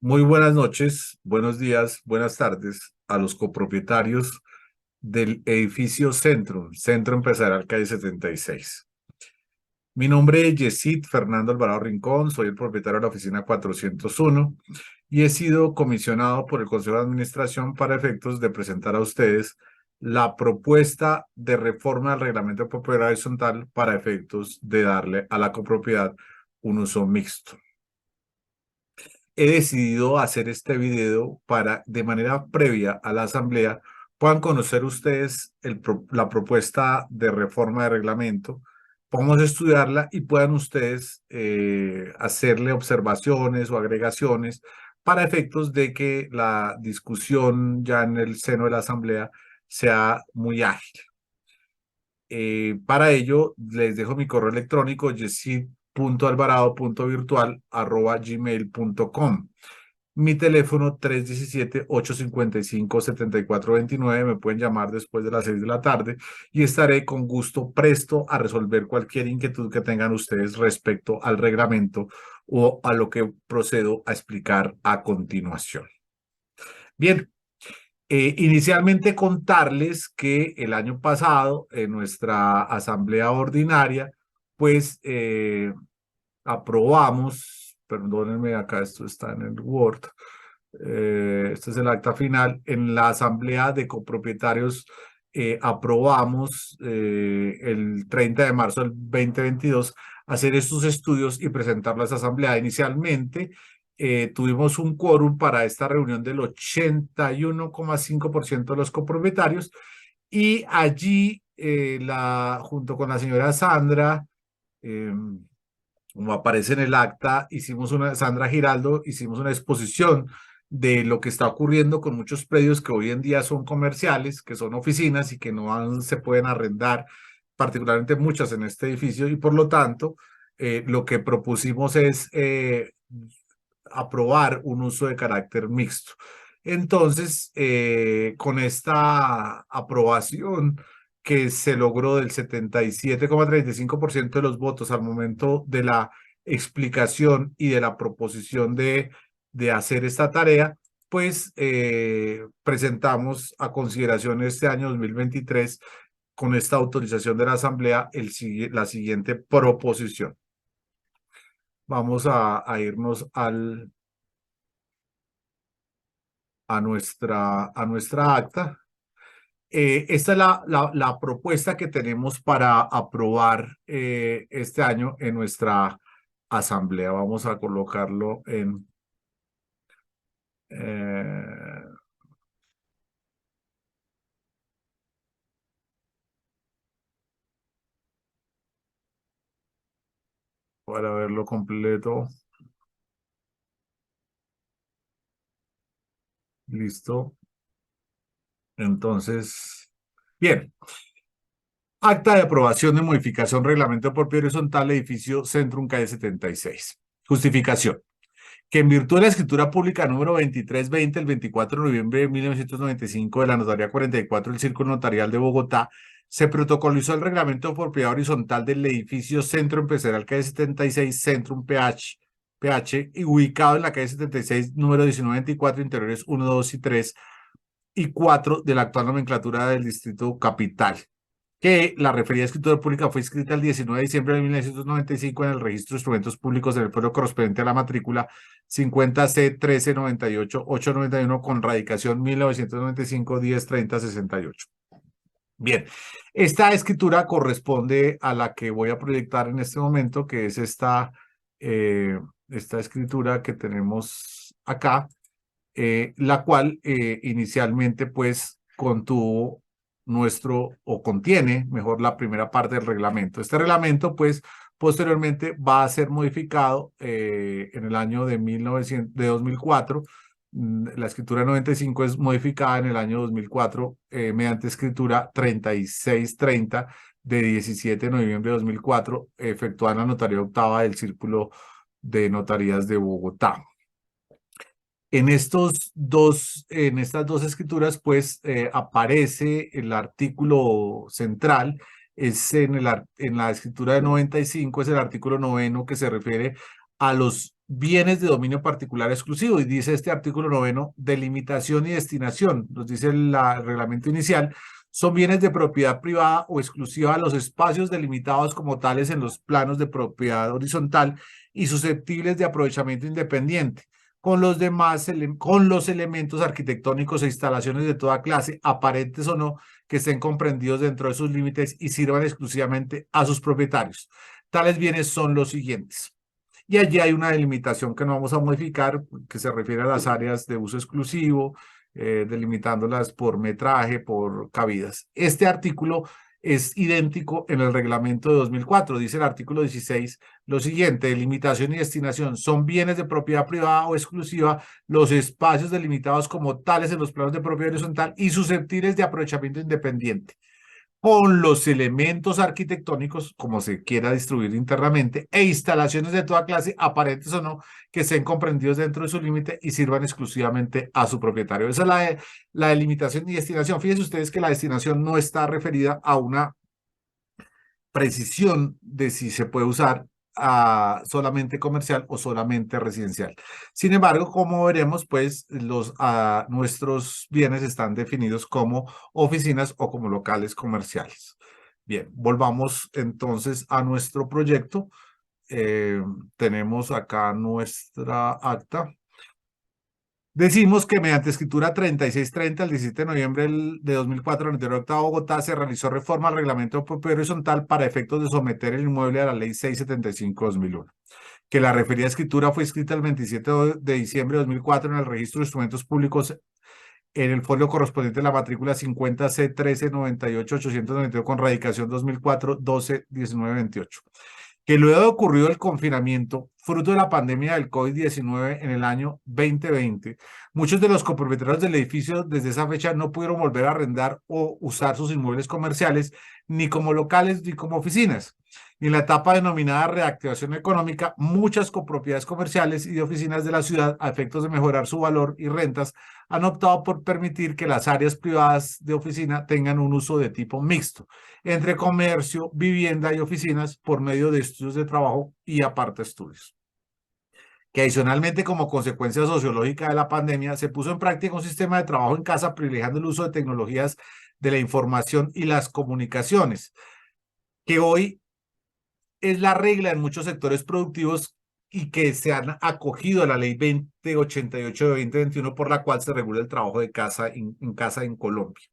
Muy buenas noches, buenos días, buenas tardes a los copropietarios del edificio Centro Empresarial Calle 76. Mi nombre es Yesid Fernando Alvarado Rincón, soy el propietario de la oficina 401 y he sido comisionado por el Consejo de Administración para efectos de presentar a ustedes la propuesta de reforma del reglamento de propiedad horizontal para efectos de darle a la copropiedad un uso mixto. He decidido hacer este video para, de manera previa a la asamblea, puedan conocer ustedes la propuesta de reforma de reglamento, podamos estudiarla y puedan ustedes hacerle observaciones o agregaciones para efectos de que la discusión ya en el seno de la asamblea sea muy ágil. Para ello, les dejo mi correo electrónico yesid.alvarado.virtual@gmail.com. Mi teléfono 317-855-7429. Me pueden llamar después de las 6 de la tarde y estaré con gusto presto a resolver cualquier inquietud que tengan ustedes respecto al reglamento o a lo que procedo a explicar a continuación. Bien, inicialmente contarles que el año pasado en nuestra asamblea ordinaria, pues aprobamos, perdónenme, acá esto está en el Word, este es el acta final, en la asamblea de copropietarios aprobamos el 30 de marzo del 2022 hacer estos estudios y presentarlos a esa asamblea. Inicialmente tuvimos un quórum para esta reunión del 81,5% de los copropietarios y allí junto con la señora Sandra, como aparece en el acta, Sandra Giraldo, hicimos una exposición de lo que está ocurriendo con muchos predios que hoy en día son comerciales, que son oficinas y que no se pueden arrendar, particularmente muchas en este edificio, y por lo tanto, lo que propusimos es aprobar un uso de carácter mixto. Entonces, con esta aprobación que se logró del 77,35% de los votos al momento de la explicación y de la proposición de hacer esta tarea, pues presentamos a consideración este año 2023 con esta autorización de la Asamblea la siguiente proposición. Vamos a irnos a nuestra acta. Esta es la propuesta que tenemos para aprobar este año en nuestra asamblea. Vamos a colocarlo eh, para verlo completo. Listo. Entonces, bien. Acta de aprobación de modificación reglamento de propiedad horizontal edificio Centrum calle 76. Justificación. Que en virtud de la escritura pública número 2320 el 24 de noviembre de 1995 de la Notaría 44 del Círculo Notarial de Bogotá, se protocolizó el reglamento de propiedad horizontal del edificio Centro Empresarial calle 76 Centrum PH y ubicado en la calle 76 número 1924 interiores 1, 2 y 3 y 4 de la actual nomenclatura del Distrito Capital, que la referida escritura pública fue escrita el 19 de diciembre de 1995 en el Registro de Instrumentos Públicos en el pueblo correspondiente a la matrícula 50C 1398-891 con radicación 1995-1030-68. Bien, esta escritura corresponde a la que voy a proyectar en este momento, que es esta escritura que tenemos acá, la cual inicialmente pues contuvo contiene mejor la primera parte del reglamento. Este reglamento pues posteriormente va a ser modificado en el año de 2004. La escritura 95 es modificada en el año 2004 mediante escritura 3630 de 17 de noviembre de 2004, efectuada en la Notaría Octava del Círculo de Notarías de Bogotá. En estas dos escrituras, pues, aparece el artículo central, en la escritura de 95, es el artículo 9 que se refiere a los bienes de dominio particular exclusivo. Y dice este artículo 9, delimitación y destinación, nos dice el reglamento inicial, son bienes de propiedad privada o exclusiva a los espacios delimitados como tales en los planos de propiedad horizontal y susceptibles de aprovechamiento independiente, con los demás, con los elementos arquitectónicos e instalaciones de toda clase, aparentes o no, que estén comprendidos dentro de sus límites y sirvan exclusivamente a sus propietarios. Tales bienes son los siguientes. Y allí hay una delimitación que no vamos a modificar, que se refiere a las áreas de uso exclusivo, delimitándolas por metraje, por cabidas. Este artículo es idéntico en el reglamento de 2004. Dice el artículo 16 lo siguiente: delimitación y destinación son bienes de propiedad privada o exclusiva, los espacios delimitados como tales en los planos de propiedad horizontal y susceptibles de aprovechamiento independiente, con los elementos arquitectónicos, como se quiera distribuir internamente, e instalaciones de toda clase, aparentes o no, que estén comprendidos dentro de su límite y sirvan exclusivamente a su propietario. Esa es la delimitación y destinación. Fíjense ustedes que la destinación no está referida a una precisión de si se puede usar solamente comercial o solamente residencial. Sin embargo, como veremos, pues nuestros bienes están definidos como oficinas o como locales comerciales. Bien, volvamos entonces a nuestro proyecto. Tenemos acá nuestra acta. Decimos que mediante escritura 3630 el 17 de noviembre de 2004 en el Interior de Bogotá se realizó reforma al reglamento de propiedad horizontal para efectos de someter el inmueble a la ley 675/2001. Que la referida escritura fue escrita el 27 de diciembre de 2004 en el registro de instrumentos públicos en el folio correspondiente a la matrícula 50C1398-892 con radicación 2004-12-1928. Que luego de ocurrido el confinamiento, fruto de la pandemia del COVID-19 en el año 2020, muchos de los copropietarios del edificio desde esa fecha no pudieron volver a arrendar o usar sus inmuebles comerciales ni como locales ni como oficinas. Y en la etapa denominada reactivación económica, muchas copropiedades comerciales y de oficinas de la ciudad, a efectos de mejorar su valor y rentas, han optado por permitir que las áreas privadas de oficina tengan un uso de tipo mixto entre comercio, vivienda y oficinas por medio de estudios de trabajo y aparte estudios. Que adicionalmente, como consecuencia sociológica de la pandemia, se puso en práctica un sistema de trabajo en casa privilegiando el uso de tecnologías de la información y las comunicaciones, que hoy es la regla en muchos sectores productivos y que se han acogido a la ley 2088 de 2021, por la cual se regula el trabajo de casa en casa en Colombia.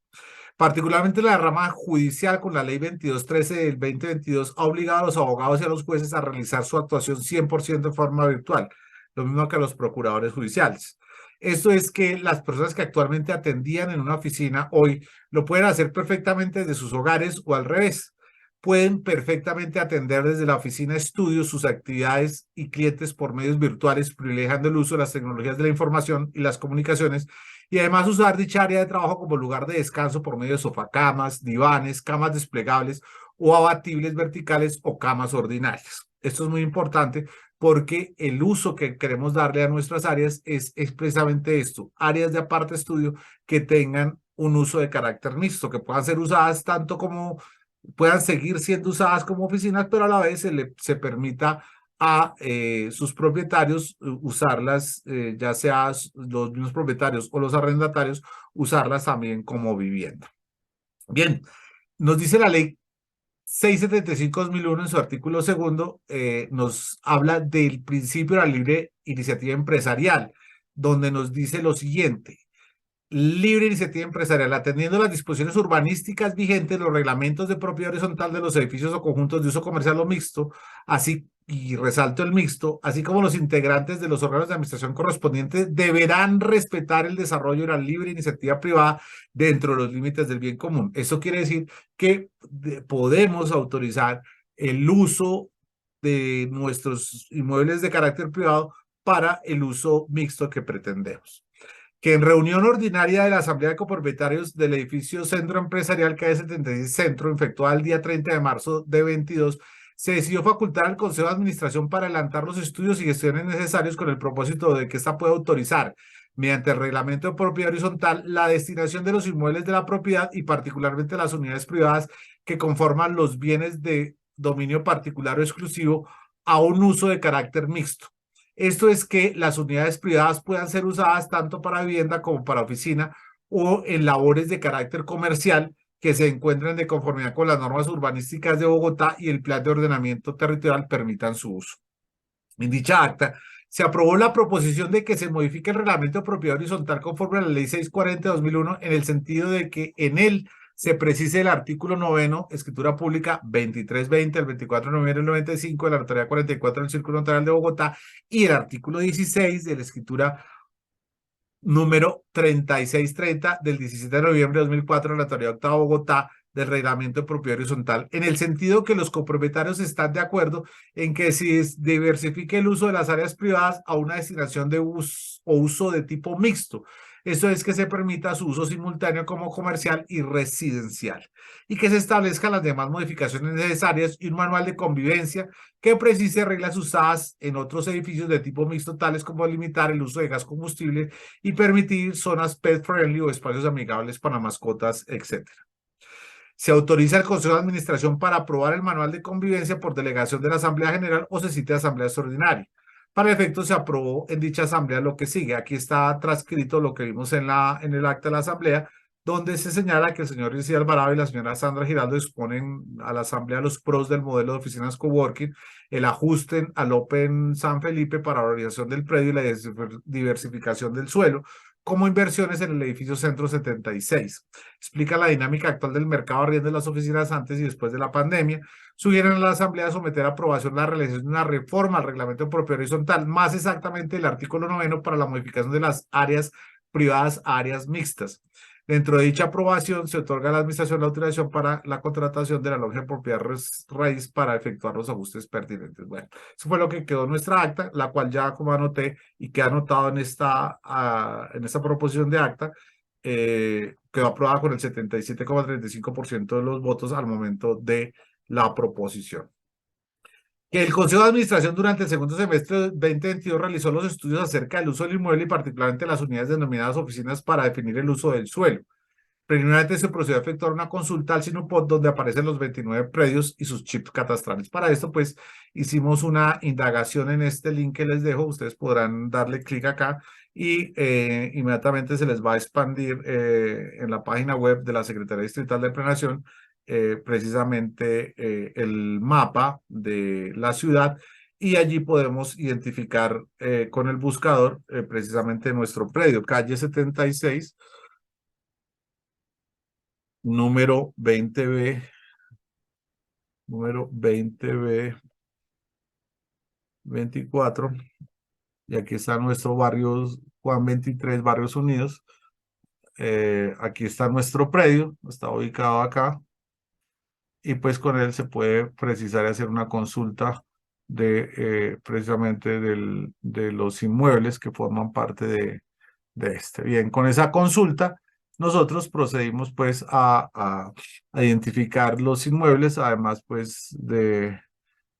Particularmente la rama judicial, con la ley 2213 del 2022, ha obligado a los abogados y a los jueces a realizar su actuación 100% de forma virtual, lo mismo que a los procuradores judiciales. Esto es que las personas que actualmente atendían en una oficina hoy lo pueden hacer perfectamente desde sus hogares o al revés. Pueden perfectamente atender desde la oficina estudios sus actividades y clientes por medios virtuales, privilegiando el uso de las tecnologías de la información y las comunicaciones, y además usar dicha área de trabajo como lugar de descanso por medio de sofacamas, divanes, camas desplegables o abatibles verticales o camas ordinarias. Esto es muy importante porque el uso que queremos darle a nuestras áreas es precisamente esto: áreas de aparte estudio que tengan un uso de carácter mixto, que puedan ser usadas tanto como puedan seguir siendo usadas como oficinas, pero a la vez se permita a sus propietarios usarlas, ya sea los mismos propietarios o los arrendatarios, usarlas también como vivienda. Bien, nos dice la ley 675/2001 en su artículo segundo, nos habla del principio de la libre iniciativa empresarial, donde nos dice lo siguiente: libre iniciativa empresarial, atendiendo las disposiciones urbanísticas vigentes, los reglamentos de propiedad horizontal de los edificios o conjuntos de uso comercial o mixto, así, y resalto el mixto, así como los integrantes de los órganos de administración correspondientes deberán respetar el desarrollo de la libre iniciativa privada dentro de los límites del bien común. Eso quiere decir que podemos autorizar el uso de nuestros inmuebles de carácter privado para el uso mixto que pretendemos. Que en reunión ordinaria de la Asamblea de Copropietarios del edificio Centro Empresarial calle 76 Centro, efectuada el día 30 de marzo de 22, se decidió facultar al Consejo de Administración para adelantar los estudios y gestiones necesarios con el propósito de que ésta pueda autorizar, mediante el reglamento de propiedad horizontal, la destinación de los inmuebles de la propiedad y particularmente las unidades privadas que conforman los bienes de dominio particular o exclusivo a un uso de carácter mixto, Esto es que las unidades privadas puedan ser usadas tanto para vivienda como para oficina o en labores de carácter comercial que se encuentren de conformidad con las normas urbanísticas de Bogotá y el plan de ordenamiento territorial permitan su uso. En dicha acta se aprobó la proposición de que se modifique el reglamento de propiedad horizontal conforme a la ley 640 de 2001 en el sentido de que en él se precise el artículo 9, escritura pública 2320 del 24 de noviembre del 95 de la notaría 44 del Círculo Notarial de Bogotá y el artículo 16 de la escritura número 3630 del 17 de noviembre de 2004 de la Notaría Octava Bogotá del Reglamento de Propiedad Horizontal, en el sentido que los copropietarios están de acuerdo en que se diversifique el uso de las áreas privadas a una destinación de uso o uso de tipo mixto. Esto es que se permita su uso simultáneo como comercial y residencial y que se establezcan las demás modificaciones necesarias y un manual de convivencia que precise reglas usadas en otros edificios de tipo mixto, tales como limitar el uso de gas combustible y permitir zonas pet friendly o espacios amigables para mascotas, etc. Se autoriza al Consejo de Administración para aprobar el manual de convivencia por delegación de la Asamblea General o se cite a Asamblea Extraordinaria. Para efecto, se aprobó en dicha asamblea lo que sigue. Aquí está transcrito lo que vimos en el acta de la asamblea, donde se señala que el señor Luis Alvarado y la señora Sandra Giraldo exponen a la asamblea los pros del modelo de oficinas coworking, el ajuste al Open San Felipe para la organización del predio y la diversificación del suelo, como inversiones en el edificio Centro 76. Explica la dinámica actual del mercado arriendo de las oficinas antes y después de la pandemia. Sugieren a la Asamblea someter a aprobación la realización de una reforma al reglamento de propiedad horizontal, más exactamente el artículo 9 para la modificación de las áreas privadas a áreas mixtas. Dentro de dicha aprobación se otorga a la Administración la autorización para la contratación de la logia de propiedad raíz para efectuar los ajustes pertinentes. Bueno, eso fue lo que quedó en nuestra acta, la cual ya como anoté y que ha anotado en esta proposición de acta, quedó aprobada con el 77,35% de los votos al momento de la proposición. Que el Consejo de Administración durante el segundo semestre de 2022 realizó los estudios acerca del uso del inmueble y particularmente las unidades denominadas oficinas para definir el uso del suelo. Preliminarmente se procedió a efectuar una consulta al SINUPOD donde aparecen los 29 predios y sus chips catastrales. Para esto, pues, hicimos una indagación en este link que les dejo. Ustedes podrán darle clic acá y inmediatamente se les va a expandir en la página web de la Secretaría Distrital de Planeación precisamente el mapa de la ciudad y allí podemos identificar con el buscador precisamente nuestro predio, calle 76, número 20B, número 20B 24, y aquí está nuestro barrio Juan 23, Barrios Unidos. Aquí está nuestro predio, está ubicado acá. Y pues con él se puede precisar y hacer una consulta de precisamente de los inmuebles que forman parte de este. Bien, con esa consulta nosotros procedimos pues a identificar los inmuebles, además pues de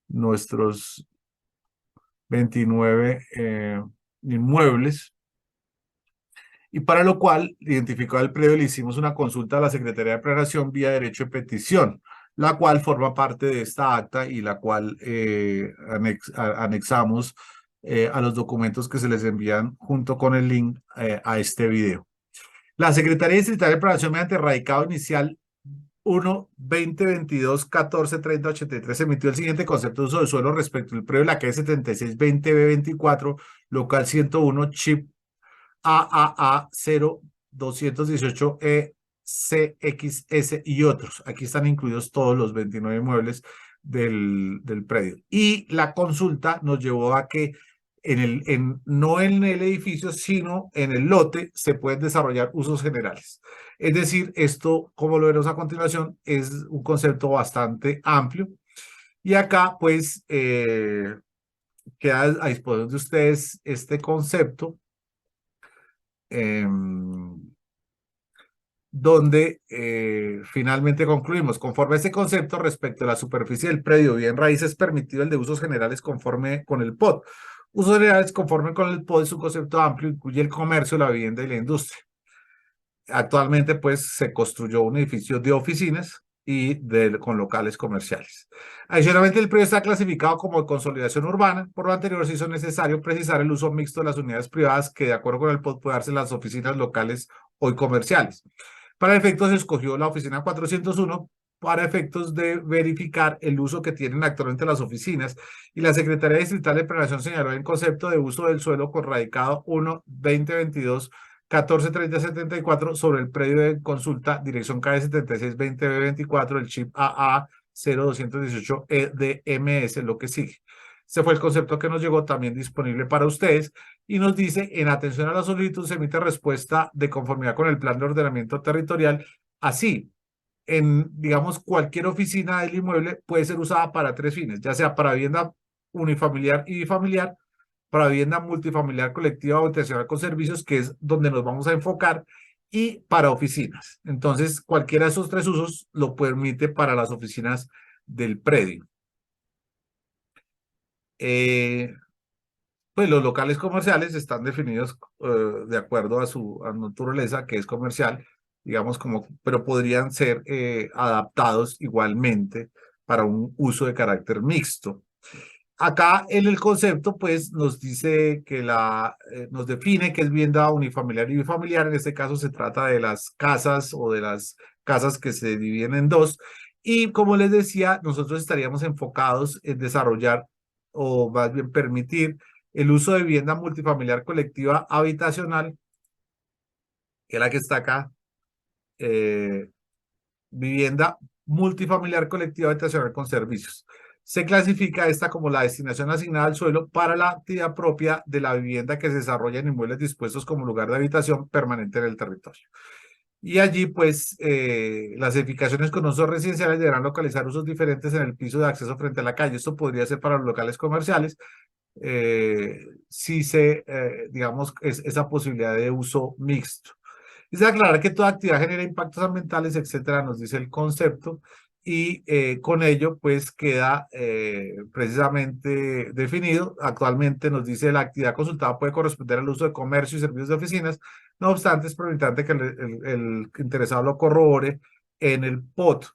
nuestros 29 inmuebles. Y para lo cual, identificado el predio, le hicimos una consulta a la Secretaría de Planeación vía derecho de petición, la cual forma parte de esta acta y la cual anexamos a los documentos que se les envían junto con el link a este video. La Secretaría Distrital de Planeación, mediante radicado inicial 1-2022-14-30-83, emitió el siguiente concepto de uso de suelo respecto al predio de la calle 7620B24, local 101, chip AAA 0218 CXS y otros. Aquí están incluidos todos los 29 inmuebles del predio. Y la consulta nos llevó a que no en el edificio, sino en el lote se pueden desarrollar usos generales. Es decir, esto, como lo veremos a continuación, es un concepto bastante amplio. Y acá, pues, queda a disposición de ustedes este concepto donde finalmente concluimos. Conforme a este concepto, respecto a la superficie del predio, bien raíz es permitido el de usos generales conforme con el POD. Usos generales conforme con el POD es un concepto amplio, incluye el comercio, la vivienda y la industria. Actualmente, pues, se construyó un edificio de oficinas y con locales comerciales. Adicionalmente, el predio está clasificado como de consolidación urbana. Por lo anterior, se hizo necesario precisar el uso mixto de las unidades privadas que, de acuerdo con el POT, puede darse en las oficinas locales o comerciales. Para efectos, se escogió la oficina 401 para efectos de verificar el uso que tienen actualmente las oficinas, y la Secretaría Distrital de Planeación señaló en concepto de uso del suelo con radicado 1-2022 143074 sobre el predio de consulta, dirección calle 7620B24, el chip AA 0218 EDMS, lo que sigue. Este fue el concepto que nos llegó, también disponible para ustedes, y nos dice: en atención a la solicitud se emite respuesta de conformidad con el plan de ordenamiento territorial. Así, digamos, cualquier oficina del inmueble puede ser usada para tres fines, ya sea para vivienda unifamiliar y bifamiliar, para vivienda multifamiliar colectiva o habitacional con servicios, que es donde nos vamos a enfocar, y para oficinas. Entonces, cualquiera de esos tres usos lo permite para las oficinas del predio. Pues los locales comerciales están definidos de acuerdo a su naturaleza, que es comercial, digamos, pero podrían ser adaptados igualmente para un uso de carácter mixto. Acá en el concepto, pues, nos dice que nos define que es vivienda unifamiliar y bifamiliar. En este caso se trata de las casas o de las casas que se dividen en dos. Y como les decía, nosotros estaríamos enfocados en desarrollar, o más bien permitir, el uso de vivienda multifamiliar colectiva habitacional, que es la que está acá, vivienda multifamiliar colectiva habitacional con servicios. Se clasifica esta como la destinación asignada al suelo para la actividad propia de la vivienda que se desarrolla en inmuebles dispuestos como lugar de habitación permanente en el territorio. Y allí, pues, las edificaciones con usos residenciales deberán localizar usos diferentes en el piso de acceso frente a la calle. Esto podría ser para los locales comerciales, si digamos, esa posibilidad de uso mixto. Es aclarar que toda actividad genera impactos ambientales, etcétera, nos dice el concepto, y con ello, pues, queda precisamente definido. Actualmente nos dice: la actividad consultada puede corresponder al uso de comercio y servicios de oficinas. No obstante, es prioritante que el interesado lo corrobore en el POT.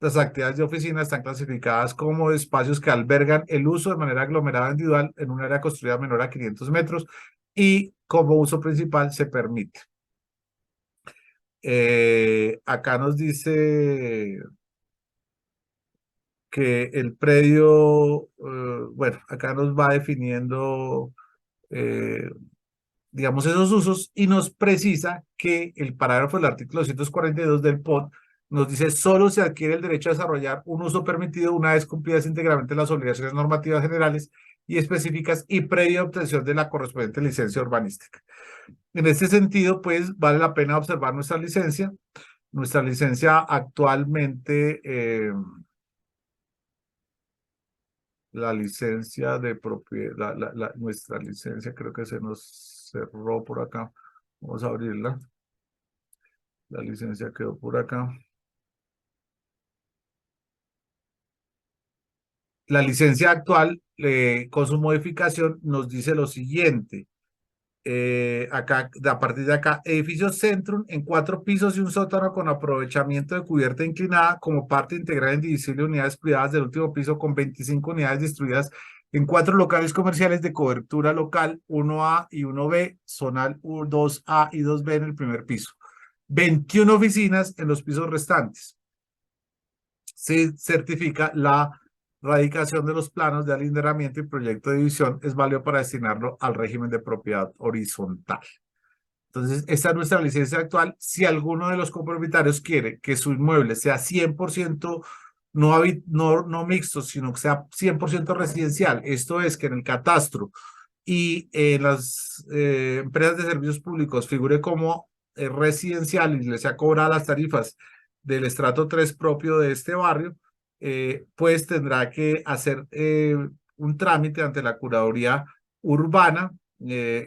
Las actividades de oficina están clasificadas como espacios que albergan el uso de manera aglomerada individual en un área construida menor a 500 metros, y como uso principal se permite. Acá nos dice que el predio, bueno, acá nos va definiendo, digamos, esos usos, y nos precisa que el parágrafo del artículo 242 del POT nos dice: solo se adquiere el derecho a desarrollar un uso permitido una vez cumplidas íntegramente las obligaciones normativas generales y específicas y previa obtención de la correspondiente licencia urbanística. En este sentido, pues, vale la pena observar nuestra licencia. Nuestra licencia actualmente, la licencia de propiedad, nuestra licencia creo que se nos cerró por acá. Vamos a abrirla. La licencia quedó por acá. La licencia actual, con su modificación, nos dice lo siguiente. Acá, a partir de acá: edificio Centrum en 4 pisos y un sótano con aprovechamiento de cubierta inclinada como parte integral indivisible de unidades privadas del último piso, con 25 unidades distribuidas en 4 locales comerciales de cobertura local 1A y 1B, zonal 2A y 2B en el primer piso, 21 oficinas en los pisos restantes. Se certifica la radicación de los planos de alineamiento y proyecto de división. Es válido para destinarlo al régimen de propiedad horizontal. Entonces, esta es nuestra licencia actual. Si alguno de los copropietarios quiere que su inmueble sea 100% no mixto, sino que sea 100% residencial, esto es, que en el catastro y en las empresas de servicios públicos figure como residencial y le sea cobrada las tarifas del estrato 3 propio de este barrio, pues tendrá que hacer un trámite ante la Curaduría Urbana,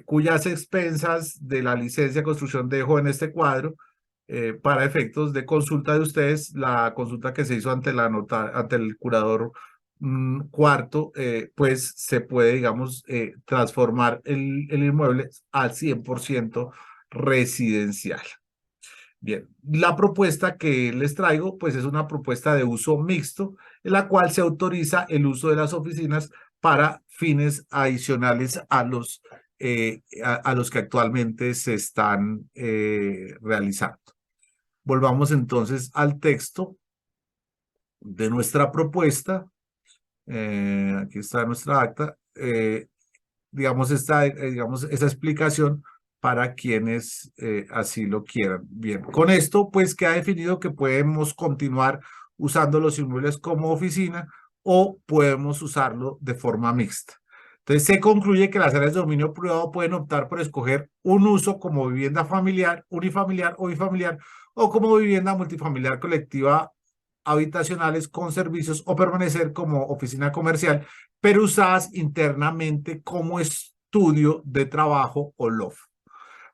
cuyas expensas de la licencia de construcción dejo en este cuadro, para efectos de consulta de ustedes. La consulta que se hizo ante ante el curador cuarto, pues se puede, digamos, transformar el inmueble al 100% residencial. Bien, la propuesta que les traigo, pues es una propuesta de uso mixto, en la cual se autoriza el uso de las oficinas para fines adicionales a los que actualmente se están realizando. Volvamos entonces al texto de nuestra propuesta. Aquí está nuestra acta. Digamos, esa explicación para quienes así lo quieran. Bien, con esto pues queda definido que podemos continuar usando los inmuebles como oficina o podemos usarlo de forma mixta. Entonces se concluye que las áreas de dominio privado pueden optar por escoger un uso como vivienda familiar, unifamiliar o bifamiliar o como vivienda multifamiliar colectiva habitacionales con servicios o permanecer como oficina comercial pero usadas internamente como estudio de trabajo o loft.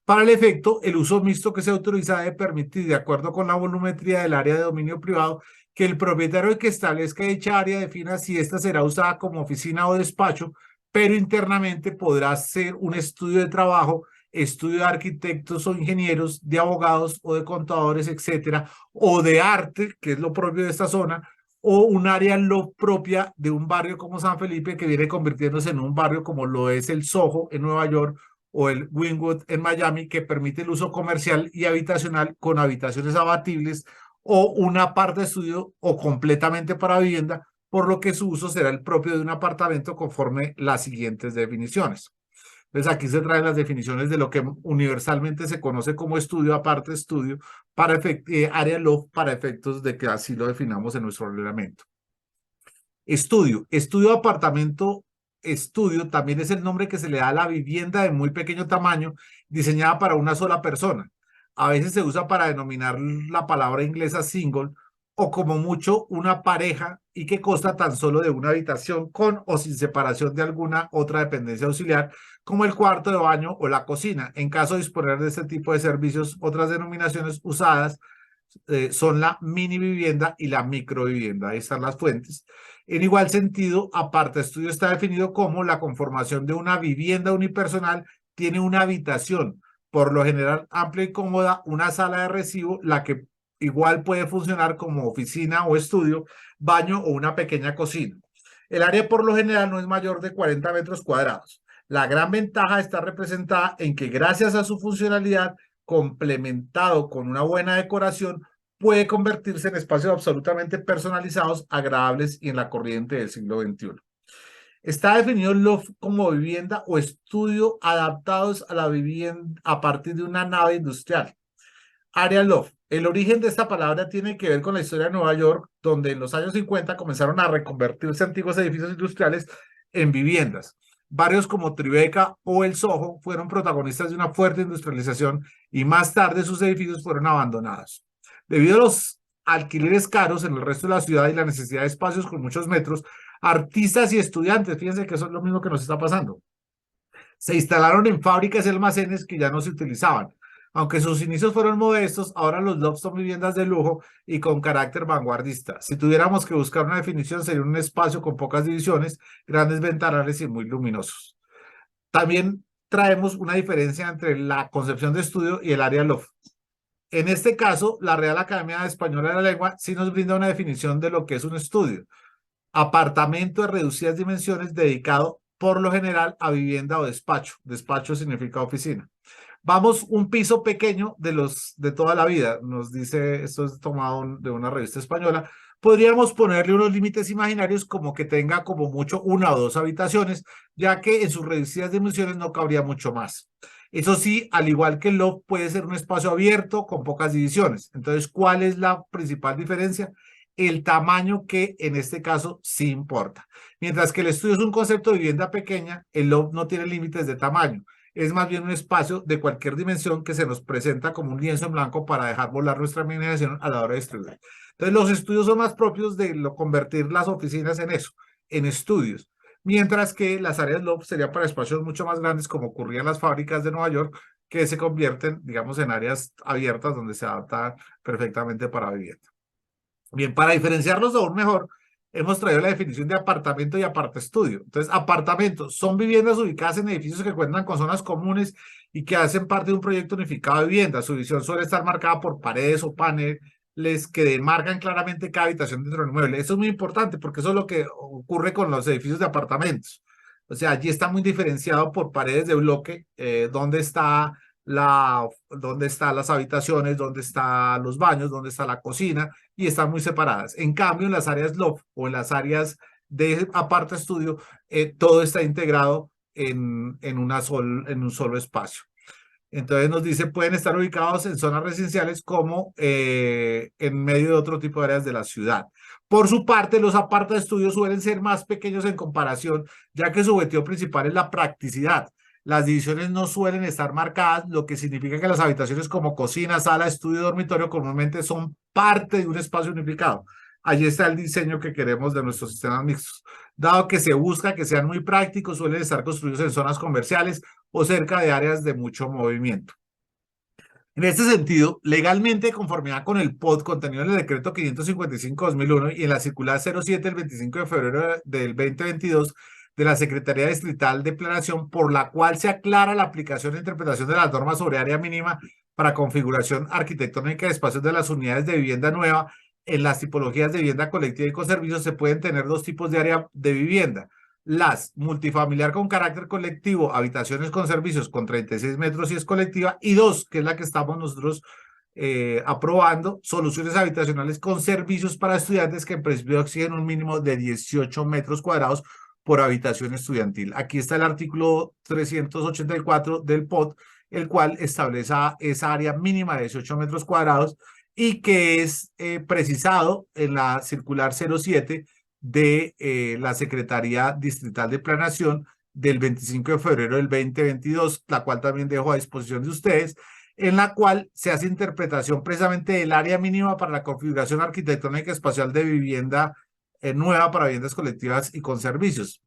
Para el efecto, el uso mixto que se autoriza debe permitir, de acuerdo con la volumetría del área de dominio privado, que el propietario que establezca dicha área defina si ésta será usada como oficina o despacho, pero internamente podrá ser un estudio de trabajo, estudio de arquitectos o ingenieros, de abogados o de contadores, etcétera, o de arte, que es lo propio de esta zona, o un área lo propia de un barrio como San Felipe que viene convirtiéndose en un barrio como lo es el Soho en Nueva York o el Wynwood en Miami, que permite el uso comercial y habitacional con habitaciones abatibles o una parte de estudio o completamente para vivienda, por lo que su uso será el propio de un apartamento conforme las siguientes definiciones. Entonces aquí se traen las definiciones de lo que universalmente se conoce como estudio, aparte estudio, para área loft para efectos de que así lo definamos en nuestro reglamento. Estudio de apartamento, estudio también es el nombre que se le da a la vivienda de muy pequeño tamaño, diseñada para una sola persona. A veces se usa para denominar la palabra inglesa single o como mucho una pareja y que consta tan solo de una habitación con o sin separación de alguna otra dependencia auxiliar, como el cuarto de baño o la cocina. En caso de disponer de este tipo de servicios, otras denominaciones usadas son la mini vivienda y la micro vivienda. Ahí están las fuentes. En igual sentido, aparte estudio está definido como la conformación de una vivienda unipersonal tiene una habitación, por lo general amplia y cómoda, una sala de recibo, la que igual puede funcionar como oficina o estudio, baño o una pequeña cocina. El área por lo general no es mayor de 40 metros cuadrados. La gran ventaja está representada en que gracias a su funcionalidad, complementado con una buena decoración, puede convertirse en espacios absolutamente personalizados, agradables y en la corriente del siglo XXI. Está definido el loft como vivienda o estudio adaptados a la vivienda a partir de una nave industrial. Área loft. El origen de esta palabra tiene que ver con la historia de Nueva York, donde en los años 50 comenzaron a reconvertirse antiguos edificios industriales en viviendas. Barrios como Tribeca o el Soho fueron protagonistas de una fuerte industrialización y más tarde sus edificios fueron abandonados. Debido a los alquileres caros en el resto de la ciudad y la necesidad de espacios con muchos metros, artistas y estudiantes, fíjense que eso es lo mismo que nos está pasando, se instalaron en fábricas y almacenes que ya no se utilizaban. Aunque sus inicios fueron modestos, ahora los lofts son viviendas de lujo y con carácter vanguardista. Si tuviéramos que buscar una definición, sería un espacio con pocas divisiones, grandes ventanales y muy luminosos. También traemos una diferencia entre la concepción de estudio y el área loft. En este caso, la Real Academia Española de la Lengua sí nos brinda una definición de lo que es un estudio. Apartamento de reducidas dimensiones dedicado por lo general a vivienda o despacho. Despacho significa oficina. Vamos, un piso pequeño de toda la vida, nos dice, esto es tomado de una revista española. Podríamos ponerle unos límites imaginarios como que tenga como mucho una o dos habitaciones, ya que en sus reducidas dimensiones no cabría mucho más. Eso sí, al igual que el loft, puede ser un espacio abierto con pocas divisiones. Entonces, ¿cuál es la principal diferencia? El tamaño, que en este caso sí importa. Mientras que el estudio es un concepto de vivienda pequeña, el loft no tiene límites de tamaño. Es más bien un espacio de cualquier dimensión que se nos presenta como un lienzo en blanco para dejar volar nuestra imaginación a la hora de estudiar. Entonces, los estudios son más propios de convertir las oficinas en eso, en estudios. Mientras que las áreas loft serían para espacios mucho más grandes, como ocurría en las fábricas de Nueva York, que se convierten, digamos, en áreas abiertas donde se adapta perfectamente para vivienda. Bien, para diferenciarlos aún mejor, hemos traído la definición de apartamento y apartaestudio. Entonces, apartamentos son viviendas ubicadas en edificios que cuentan con zonas comunes y que hacen parte de un proyecto unificado de vivienda. Su visión suele estar marcada por paredes o paneles que demarcan claramente cada habitación dentro del mueble. Eso es muy importante porque eso es lo que ocurre con los edificios de apartamentos. O sea, allí está muy diferenciado por paredes de bloque, dónde están las habitaciones, dónde están los baños, dónde está la cocina, y están muy separadas. En cambio, en las áreas loft o en las áreas de aparta estudio, todo está integrado en un solo espacio. Entonces nos dice, pueden estar ubicados en zonas residenciales como en medio de otro tipo de áreas de la ciudad. Por su parte, los aparta estudios suelen ser más pequeños en comparación, ya que su objetivo principal es la practicidad. Las divisiones no suelen estar marcadas, lo que significa que las habitaciones como cocina, sala, estudio y dormitorio comúnmente son parte de un espacio unificado. Allí está el diseño que queremos de nuestros sistemas mixtos. Dado que se busca que sean muy prácticos, suelen estar construidos en zonas comerciales o cerca de áreas de mucho movimiento. En este sentido, legalmente, de conformidad con el POD contenido en el decreto 555-2001 y en la circular 07 del 25 de febrero del 2022 de la Secretaría Distrital de Planeación, por la cual se aclara la aplicación e interpretación de las normas sobre área mínima para configuración arquitectónica de espacios de las unidades de vivienda nueva. En las tipologías de vivienda colectiva y con servicios se pueden tener dos tipos de área de vivienda: las multifamiliar con carácter colectivo, habitaciones con servicios con 36 metros y es colectiva, y dos, que es la que estamos nosotros aprobando, soluciones habitacionales con servicios para estudiantes que en principio exigen un mínimo de 18 metros cuadrados por habitación estudiantil. Aquí está el artículo 384 del POD, el cual establece esa área mínima de 18 metros cuadrados y que es precisado en la circular 07 de la Secretaría Distrital de Planeación del 25 de febrero del 2022, la cual también dejo a disposición de ustedes, en la cual se hace interpretación precisamente del área mínima para la configuración arquitectónica espacial de vivienda nueva para viviendas colectivas y con servicios.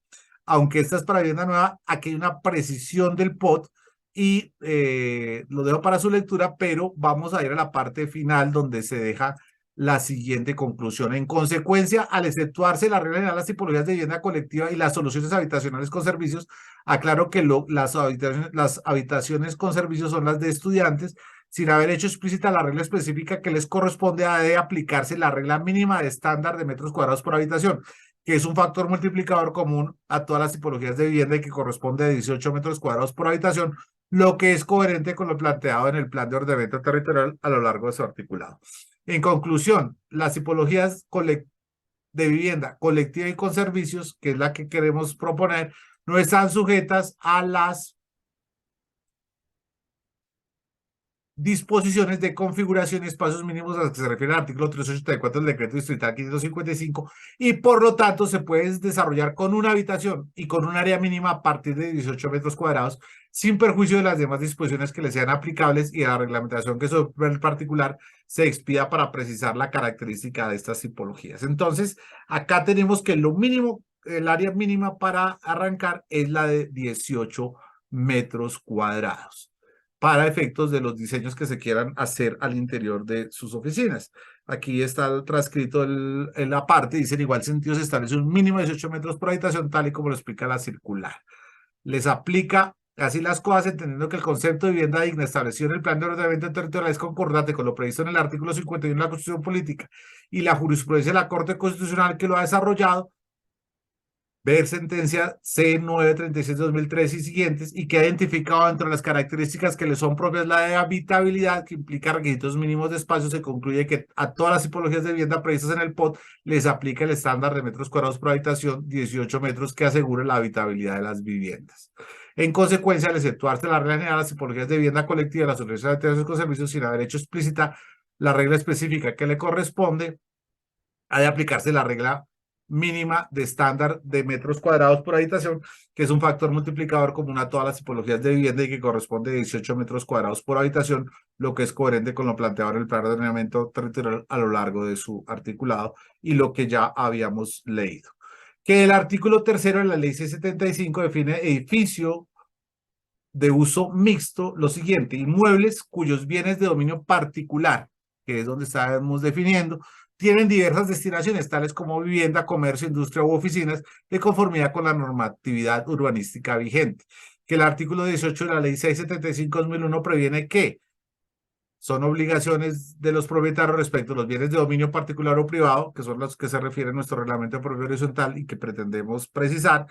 Aunque esta es para vivienda nueva, aquí hay una precisión del POT y lo dejo para su lectura, pero vamos a ir a la parte final donde se deja la siguiente conclusión. En consecuencia, al exceptuarse la regla general de las tipologías de vivienda colectiva y las soluciones habitacionales con servicios, aclaro que las habitaciones con servicios son las de estudiantes, sin haber hecho explícita la regla específica que les corresponde, a de aplicarse la regla mínima de estándar de metros cuadrados por habitación, que es un factor multiplicador común a todas las tipologías de vivienda y que corresponde a 18 metros cuadrados por habitación, lo que es coherente con lo planteado en el Plan de Ordenamiento Territorial a lo largo de su articulado. En conclusión, las tipologías de vivienda colectiva y con servicios, que es la que queremos proponer, no están sujetas a las disposiciones de configuración y espacios mínimos a los que se refiere el artículo 384 del decreto distrital 555 y por lo tanto se puede desarrollar con una habitación y con un área mínima a partir de 18 metros cuadrados sin perjuicio de las demás disposiciones que le sean aplicables y de la reglamentación que sobre el particular se expida para precisar la característica de estas tipologías. Entonces, acá tenemos que lo mínimo, el área mínima para arrancar es la de 18 metros cuadrados para efectos de los diseños que se quieran hacer al interior de sus oficinas. Aquí está transcrito en la parte, dice: en igual sentido se establece un mínimo de 18 metros por habitación, tal y como lo explica la circular. Les aplica así las cosas, entendiendo que el concepto de vivienda digna establecido en el Plan de Ordenamiento Territorial es concordante con lo previsto en el artículo 51 de la Constitución Política y la jurisprudencia de la Corte Constitucional que lo ha desarrollado, ver sentencia C936-2003 y siguientes, y que ha identificado dentro de las características que le son propias la de habitabilidad, que implica requisitos mínimos de espacio, se concluye que a todas las tipologías de vivienda previstas en el POT les aplica el estándar de metros cuadrados por habitación, 18 metros, que asegure la habitabilidad de las viviendas. En consecuencia, al exceptuarse la regla general, las tipologías de vivienda colectiva, las soluciones con servicios, sin haber hecho explícita la regla específica que le corresponde, ha de aplicarse la regla mínima de estándar de metros cuadrados por habitación, que es un factor multiplicador común a todas las tipologías de vivienda y que corresponde a 18 metros cuadrados por habitación, lo que es coherente con lo planteado en el Plan de Ordenamiento Territorial a lo largo de su articulado y lo que ya habíamos leído. Que el artículo tercero de la Ley 675 define edificio de uso mixto lo siguiente: inmuebles cuyos bienes de dominio particular, que es donde estamos definiendo, tienen diversas destinaciones, tales como vivienda, comercio, industria u oficinas, de conformidad con la normatividad urbanística vigente. Que el artículo 18 de la Ley 675/2001 previene que son obligaciones de los propietarios respecto a los bienes de dominio particular o privado, que son los que se refiere a nuestro reglamento de propiedad horizontal y que pretendemos precisar,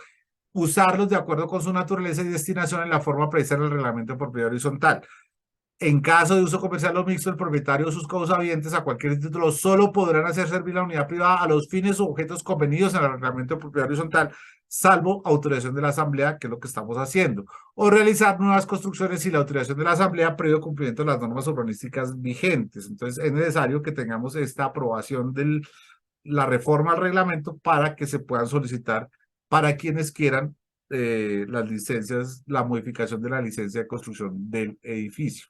usarlos de acuerdo con su naturaleza y destinación en la forma prevista en el reglamento de propiedad horizontal. En caso de uso comercial o mixto, el propietario o sus causavientes a cualquier título solo podrán hacer servir la unidad privada a los fines o objetos convenidos en el reglamento de propiedad horizontal, salvo autorización de la Asamblea, que es lo que estamos haciendo, o realizar nuevas construcciones sin la autorización de la Asamblea previo cumplimiento de las normas urbanísticas vigentes. Entonces, es necesario que tengamos esta aprobación de la reforma al reglamento para que se puedan solicitar para quienes quieran las licencias, la modificación de la licencia de construcción del edificio.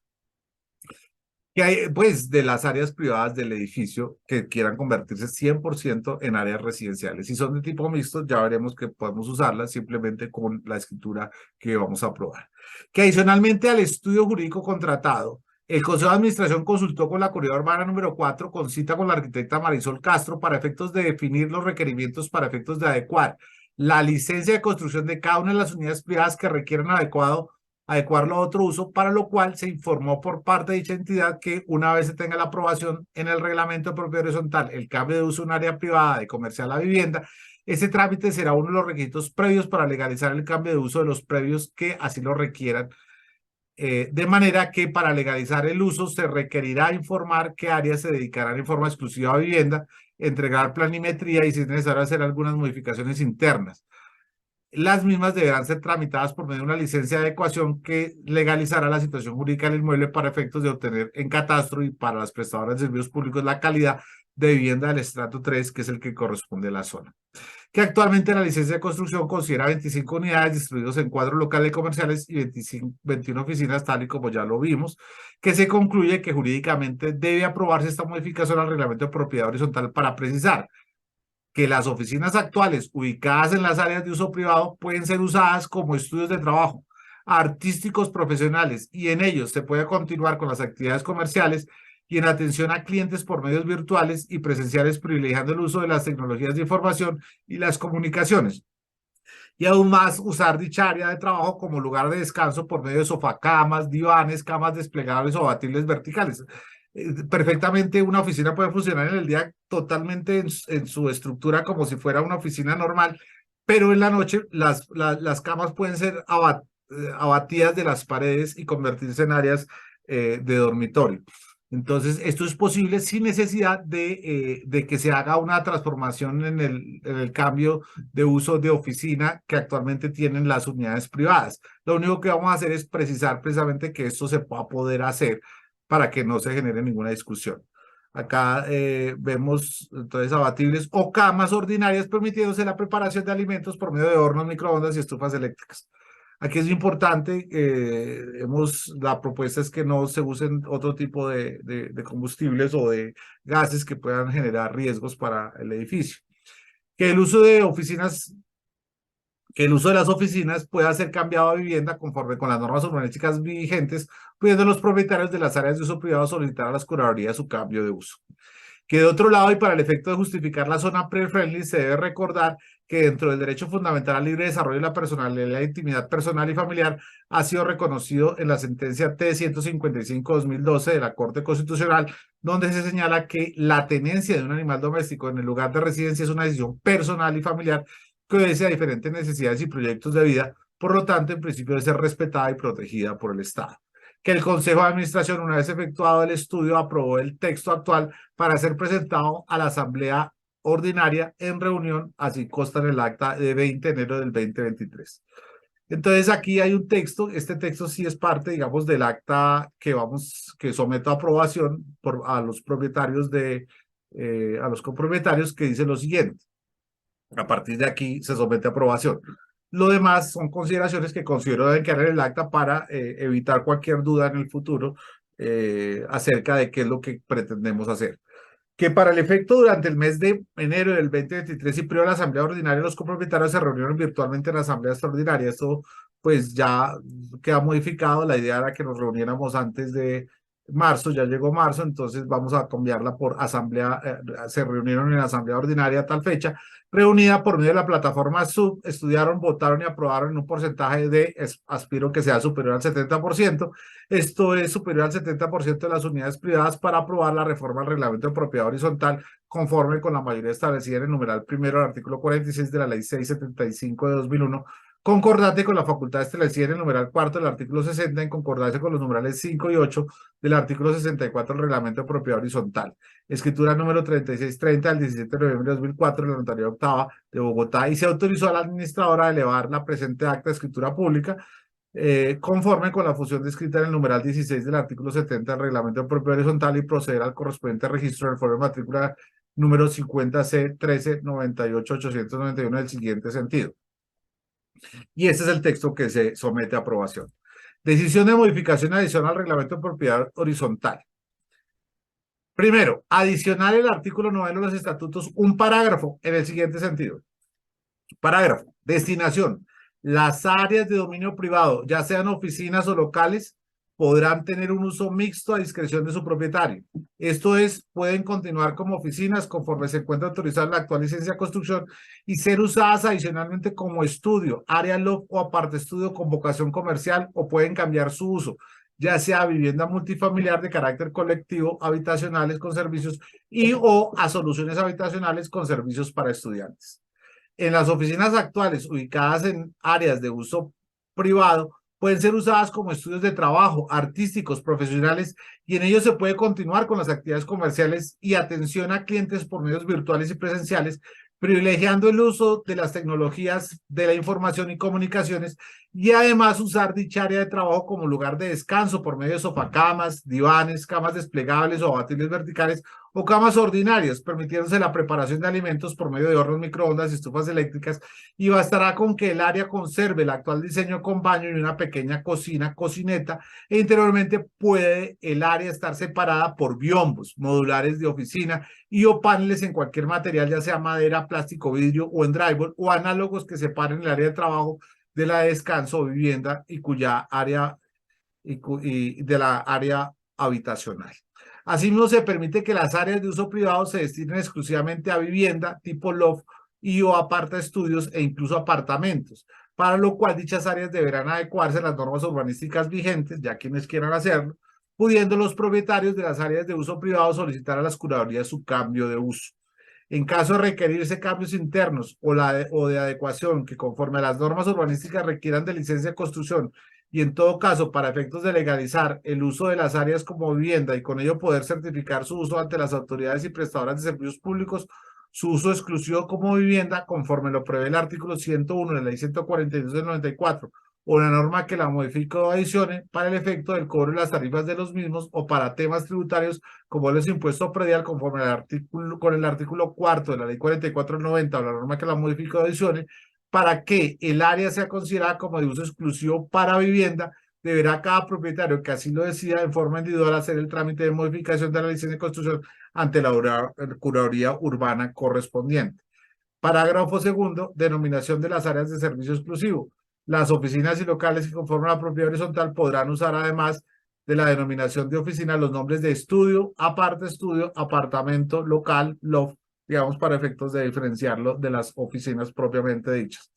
Que hay, pues, de las áreas privadas del edificio que quieran convertirse 100% en áreas residenciales. Si son de tipo mixto, ya veremos que podemos usarlas simplemente con la escritura que vamos a aprobar. Que adicionalmente al estudio jurídico contratado, el Consejo de Administración consultó con la Corredora Urbana número 4 con cita con la arquitecta Marisol Castro para efectos de definir los requerimientos para efectos de adecuar la licencia de construcción de cada una de las unidades privadas que requieran adecuarlo a otro uso, para lo cual se informó por parte de dicha entidad que una vez se tenga la aprobación en el reglamento de propiedad horizontal, el cambio de uso de un área privada de comercial a vivienda, ese trámite será uno de los requisitos previos para legalizar el cambio de uso de los previos que así lo requieran. De manera que para legalizar el uso se requerirá informar qué áreas se dedicarán en forma exclusiva a vivienda, entregar planimetría y si es necesario hacer algunas modificaciones internas. Las mismas deberán ser tramitadas por medio de una licencia de adecuación que legalizará la situación jurídica del inmueble para efectos de obtener en catastro y para las prestadoras de servicios públicos la calidad de vivienda del estrato 3, que es el que corresponde a la zona. Que actualmente la licencia de construcción considera 25 unidades distribuidas en 4 locales comerciales y 21 oficinas, tal y como ya lo vimos, que se concluye que jurídicamente debe aprobarse esta modificación al reglamento de propiedad horizontal para precisar que las oficinas actuales ubicadas en las áreas de uso privado pueden ser usadas como estudios de trabajo artísticos profesionales y en ellos se puede continuar con las actividades comerciales y en atención a clientes por medios virtuales y presenciales, privilegiando el uso de las tecnologías de información y las comunicaciones. Y aún más usar dicha área de trabajo como lugar de descanso por medio de sofacamas, divanes, camas desplegables o abatibles verticales. Perfectamente una oficina puede funcionar en el día totalmente en su estructura como si fuera una oficina normal, pero en la noche las camas pueden ser abatidas de las paredes y convertirse en áreas de dormitorio. Entonces, esto es posible sin necesidad de que se haga una transformación en el cambio de uso de oficina que actualmente tienen las unidades privadas. Lo único que vamos a hacer es precisar precisamente que esto se pueda poder hacer para que no se genere ninguna discusión. Acá vemos entonces abatibles o camas ordinarias permitiéndose la preparación de alimentos por medio de hornos, microondas y estufas eléctricas. Aquí es importante, la propuesta es que no se usen otro tipo de combustibles o de gases que puedan generar riesgos para el edificio. Que el uso de oficinas que el uso de las oficinas pueda ser cambiado a vivienda conforme con las normas urbanísticas vigentes, pudiendo los propietarios de las áreas de uso privado solicitar a las curadurías su cambio de uso. Que de otro lado, y para el efecto de justificar la zona pre-friendly, se debe recordar que dentro del derecho fundamental al libre desarrollo de la personalidad y la intimidad personal y familiar ha sido reconocido en la sentencia T-155/2012 de la Corte Constitucional, donde se señala que la tenencia de un animal doméstico en el lugar de residencia es una decisión personal y familiar que obedece a diferentes necesidades y proyectos de vida, por lo tanto, en principio debe ser respetada y protegida por el Estado. Que el Consejo de Administración, una vez efectuado el estudio, aprobó el texto actual para ser presentado a la Asamblea Ordinaria en reunión, así consta en el acta de 20 de enero del 2023. Entonces aquí hay un texto, este texto sí es parte, digamos, del acta que someto a aprobación a los propietarios a los copropietarios, que dice lo siguiente. A partir de aquí se somete a aprobación. Lo demás son consideraciones que considero deben quedar en el acta para evitar cualquier duda en el futuro acerca de qué es lo que pretendemos hacer. Que para el efecto, durante el mes de enero del 2023 y previo a la asamblea ordinaria, los copropietarios se reunieron virtualmente en la asamblea extraordinaria. Esto pues ya queda modificado. La idea era que nos reuniéramos antes marzo, ya llegó marzo, entonces vamos a cambiarla por asamblea, se reunieron en asamblea ordinaria a tal fecha, reunida por medio de la plataforma Zoom, estudiaron, votaron y aprobaron en un porcentaje de, aspiro que sea superior al 70%, esto es superior al 70% de las unidades privadas para aprobar la reforma al reglamento de propiedad horizontal conforme con la mayoría establecida en el numeral primero del artículo 46 de la ley 675 de 2001, concordante con la facultad establecida en el numeral cuarto del artículo 60, en concordancia con los numerales 5 y 8 del artículo 64 del reglamento de propiedad horizontal. Escritura número 3630 del 17 de noviembre de 2004 de la Notaría Octava de Bogotá, y se autorizó a la administradora a elevar la presente acta de escritura pública conforme con la fusión descrita en el numeral 16 del artículo 70 del reglamento de propiedad horizontal y proceder al correspondiente registro en el foro de matrícula número 50C 1398-891 del siguiente sentido. Y este es el texto que se somete a aprobación. Decisión de modificación y adición al reglamento de propiedad horizontal. Primero, adicionar el artículo 9 de los estatutos un parágrafo en el siguiente sentido. Parágrafo. Destinación. Las áreas de dominio privado, ya sean oficinas o locales, podrán tener un uso mixto a discreción de su propietario. Esto es, pueden continuar como oficinas conforme se encuentra autorizada la actual licencia de construcción y ser usadas adicionalmente como estudio, área loft o aparte estudio con vocación comercial, o pueden cambiar su uso, ya sea vivienda multifamiliar de carácter colectivo, habitacionales con servicios y o a soluciones habitacionales con servicios para estudiantes. En las oficinas actuales ubicadas en áreas de uso privado, pueden ser usadas como estudios de trabajo, artísticos, profesionales, y en ellos se puede continuar con las actividades comerciales y atención a clientes por medios virtuales y presenciales, privilegiando el uso de las tecnologías de la información y comunicaciones, y además usar dicha área de trabajo como lugar de descanso por medio de sofacamas, divanes, camas desplegables o abatibles verticales, o camas ordinarias, permitiéndose la preparación de alimentos por medio de hornos, microondas y estufas eléctricas, y bastará con que el área conserve el actual diseño con baño y una pequeña cocina, cocineta, e interiormente puede el área estar separada por biombos modulares de oficina y o paneles en cualquier material, ya sea madera, plástico, vidrio o en drywall, o análogos que separen el área de trabajo de la de descanso o vivienda y cuya área y de la área habitacional. Asimismo, se permite que las áreas de uso privado se destinen exclusivamente a vivienda tipo loft y o aparta estudios e incluso apartamentos, para lo cual dichas áreas deberán adecuarse a las normas urbanísticas vigentes, ya quienes quieran hacerlo, pudiendo los propietarios de las áreas de uso privado solicitar a las curadurías su cambio de uso. En caso de requerirse cambios internos o de adecuación que conforme a las normas urbanísticas requieran de licencia de construcción, y en todo caso para efectos de legalizar el uso de las áreas como vivienda y con ello poder certificar su uso ante las autoridades y prestadoras de servicios públicos, su uso exclusivo como vivienda conforme lo prevé el artículo 101 de la ley 142 del 94 o la norma que la modifique o adicione para el efecto del cobro de las tarifas de los mismos o para temas tributarios como los impuestos predial conforme al artículo, con el artículo cuarto de la ley 44 del 90 o la norma que la modifique o adicione, para que el área sea considerada como de uso exclusivo para vivienda, deberá cada propietario que así lo decida en forma individual hacer el trámite de modificación de la licencia de construcción ante la curaduría urbana correspondiente. Parágrafo segundo, denominación de las áreas de servicio exclusivo. Las oficinas y locales que conforman la propiedad horizontal podrán usar, además de la denominación de oficina, los nombres de estudio, apartamento, local, loft, digamos, para efectos de diferenciarlo de las oficinas propiamente dichas.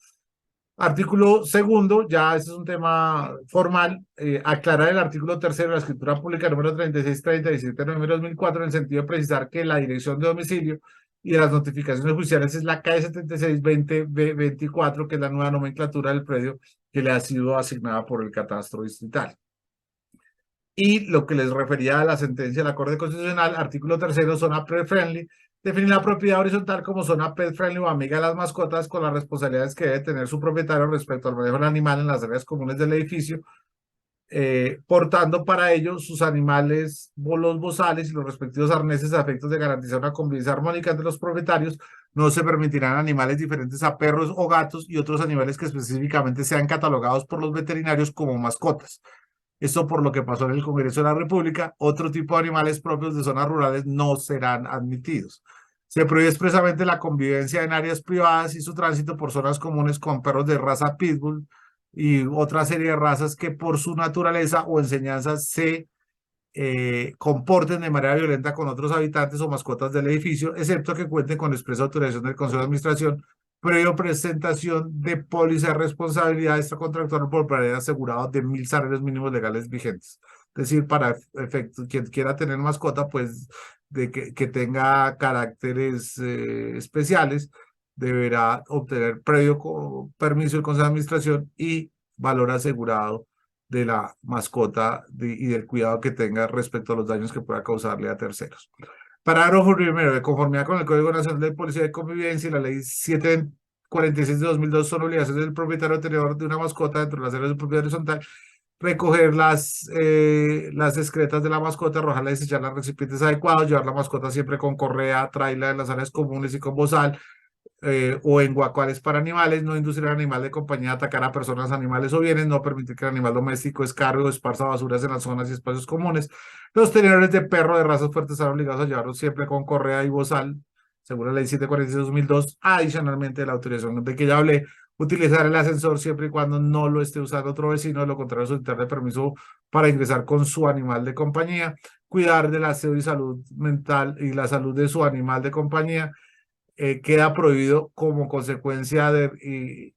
Artículo segundo, ya este es un tema formal, aclarar el artículo tercero de la escritura pública número 3637 de noviembre de 2004 en el sentido de precisar que la dirección de domicilio y de las notificaciones judiciales es la calle 7620B24, que es la nueva nomenclatura del predio que le ha sido asignada por el catastro distrital. Y lo que les refería a la sentencia de la Corte Constitucional, artículo tercero, zona pet friendly, definir la propiedad horizontal como zona pet friendly o amiga de las mascotas con las responsabilidades que debe tener su propietario respecto al manejo del animal en las áreas comunes del edificio, portando para ello sus animales, los bozales y los respectivos arneses a efectos de garantizar una convivencia armónica entre los propietarios. No se permitirán animales diferentes a perros o gatos y otros animales que específicamente sean catalogados por los veterinarios como mascotas. Esto por lo que pasó en el Congreso de la República. Otro tipo de animales propios de zonas rurales no serán admitidos. Se prohíbe expresamente la convivencia en áreas privadas y su tránsito por zonas comunes con perros de raza pitbull y otra serie de razas que por su naturaleza o enseñanza se comporten de manera violenta con otros habitantes o mascotas del edificio, excepto que cuenten con expresa autorización del Consejo de Administración, previo presentación de póliza de responsabilidad extracontractual por pérdida asegurado de 1.000 salarios mínimos legales vigentes. Es decir, para efecto, quien quiera tener mascota, pues que tenga caracteres especiales, deberá obtener previo permiso del Consejo de Administración y valor asegurado de la mascota y del cuidado que tenga respecto a los daños que pueda causarle a terceros. Parágrafo primero. De conformidad con el Código Nacional de Policía de Convivencia y la Ley 746 de 2002, son obligaciones del propietario tenedor de una mascota dentro de las áreas de propiedad horizontal recoger las excretas de la mascota, arrojarla y desecharla en recipientes adecuados, llevar la mascota siempre con correa, traerla en las áreas comunes y con bozal, o en guacuales para animales, no inducir al animal de compañía a atacar a personas, animales o bienes, no permitir que el animal doméstico escargue o esparza basuras en las zonas y espacios comunes. Los tenedores de perro de razas fuertes están obligados a llevarlos siempre con correa y bozal, según la ley 746/2002, adicionalmente la autorización de que ya hablé, utilizar el ascensor siempre y cuando no lo esté usando otro vecino, de lo contrario solicitarle permiso para ingresar con su animal de compañía, cuidar del aseo y salud mental y la salud de su animal de compañía. Queda prohibido como consecuencia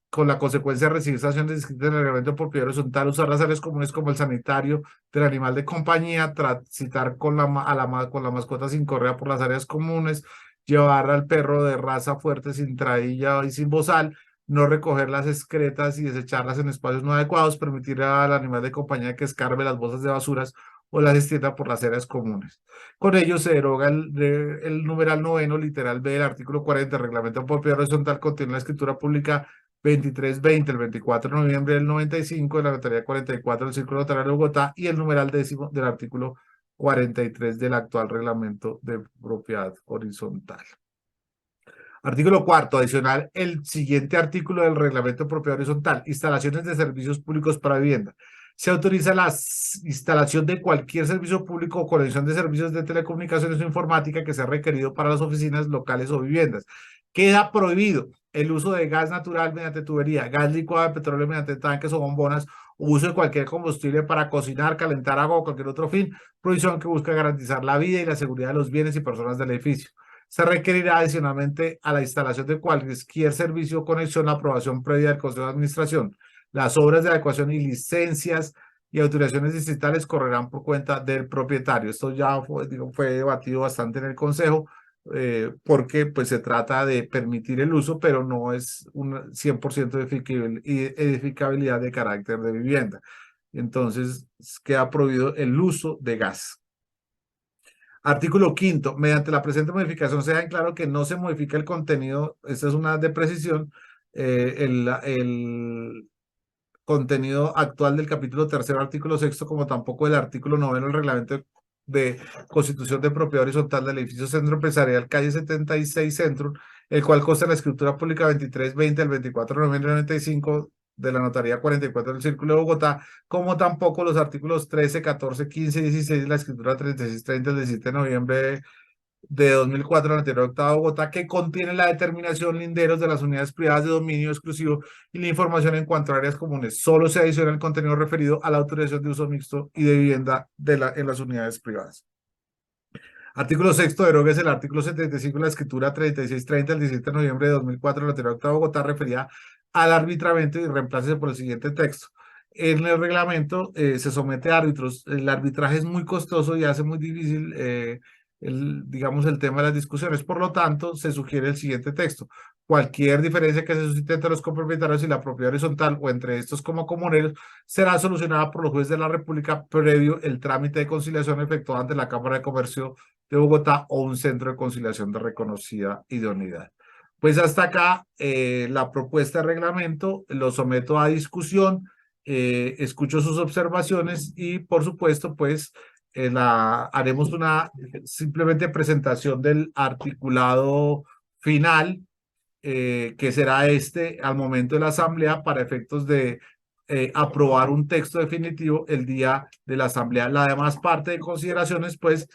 con la consecuencia de recibir sanciones descritas en el reglamento por pie horizontal, usar las áreas comunes como el sanitario del animal de compañía, transitar con con la mascota sin correa por las áreas comunes, llevar al perro de raza fuerte sin trailla y sin bozal, no recoger las excretas y desecharlas en espacios no adecuados, permitir al animal de compañía que escarbe las bolsas de basuras o las extienda por las áreas comunes. Con ello se deroga el numeral noveno, literal B del artículo 40 del Reglamento de Propiedad Horizontal, contiene la escritura pública 2320, el 24 de noviembre del 95, de la notaría 44 del Círculo Notarial de Bogotá, y el numeral décimo del artículo 43 del actual Reglamento de Propiedad Horizontal. Artículo cuarto, adicional, el siguiente artículo del Reglamento de Propiedad Horizontal: instalaciones de servicios públicos para vivienda. Se autoriza la instalación de cualquier servicio público o conexión de servicios de telecomunicaciones o informática que sea requerido para las oficinas locales o viviendas. Queda prohibido el uso de gas natural mediante tubería, gas licuado de petróleo mediante tanques o bombonas, o uso de cualquier combustible para cocinar, calentar agua o cualquier otro fin, prohibición que busca garantizar la vida y la seguridad de los bienes y personas del edificio. Se requerirá adicionalmente a la instalación de cualquier servicio o conexión la aprobación previa del Consejo de Administración. Las obras de adecuación y licencias y autorizaciones distritales correrán por cuenta del propietario. Esto ya fue debatido bastante en el Consejo, porque pues se trata de permitir el uso, pero no es un 100% de edificabilidad de carácter de vivienda. Entonces queda prohibido el uso de gas. Artículo quinto, mediante la presente modificación se deja en claro que no se modifica el contenido, esta es una de precisión, el contenido actual del capítulo tercero, artículo sexto, como tampoco el artículo noveno del reglamento de constitución de propiedad horizontal del edificio Centro Empresarial calle 76 Centro, el cual consta en la escritura pública 2320 del 24 de noviembre de 95 de la notaría 44 del Círculo de Bogotá, como tampoco los artículos 13, 14, 15 y 16 de la escritura 3630 del 17 de noviembre de 2004 de la anterior octava de Bogotá, que contiene la determinación linderos de las unidades privadas de dominio exclusivo y la información en cuanto a áreas comunes. Solo se adiciona el contenido referido a la autorización de uso mixto y de vivienda en las unidades privadas. Artículo sexto, deroga el artículo 75 de la escritura 3630 del 17 de noviembre de 2004 de la anterior octava de Bogotá, referida al arbitramiento, y reemplace por el siguiente texto. En el reglamento se somete a árbitros. El arbitraje es muy costoso y hace muy difícil digamos, el tema de las discusiones. Por lo tanto, se sugiere el siguiente texto: cualquier diferencia que se suscite entre los copropietarios y la propiedad horizontal o entre estos como comuneros será solucionada por los jueces de la República previo el trámite de conciliación efectuado ante la Cámara de Comercio de Bogotá o un centro de conciliación de reconocida idoneidad. Pues hasta acá la propuesta de reglamento, lo someto a discusión, escucho sus observaciones y por supuesto pues haremos una simplemente presentación del articulado final, que será al momento de la asamblea para efectos de aprobar un texto definitivo el día de la asamblea. La demás parte de consideraciones pues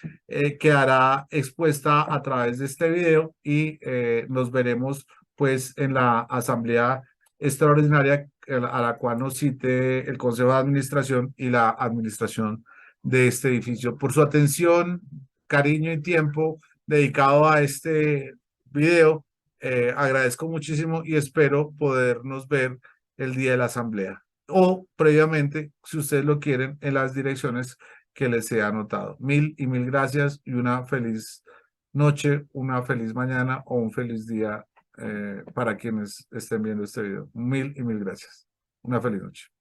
quedará expuesta a través de este video y nos veremos pues en la asamblea extraordinaria a la cual nos cite el Consejo de Administración y la administración de este edificio, por su atención, cariño y tiempo dedicado a este video. Agradezco muchísimo y espero podernos ver el día de la asamblea o previamente, si ustedes lo quieren, en las direcciones que les he anotado. Mil y mil gracias y una feliz noche, una feliz mañana o un feliz día para quienes estén viendo este video. Mil y mil gracias. Una feliz noche.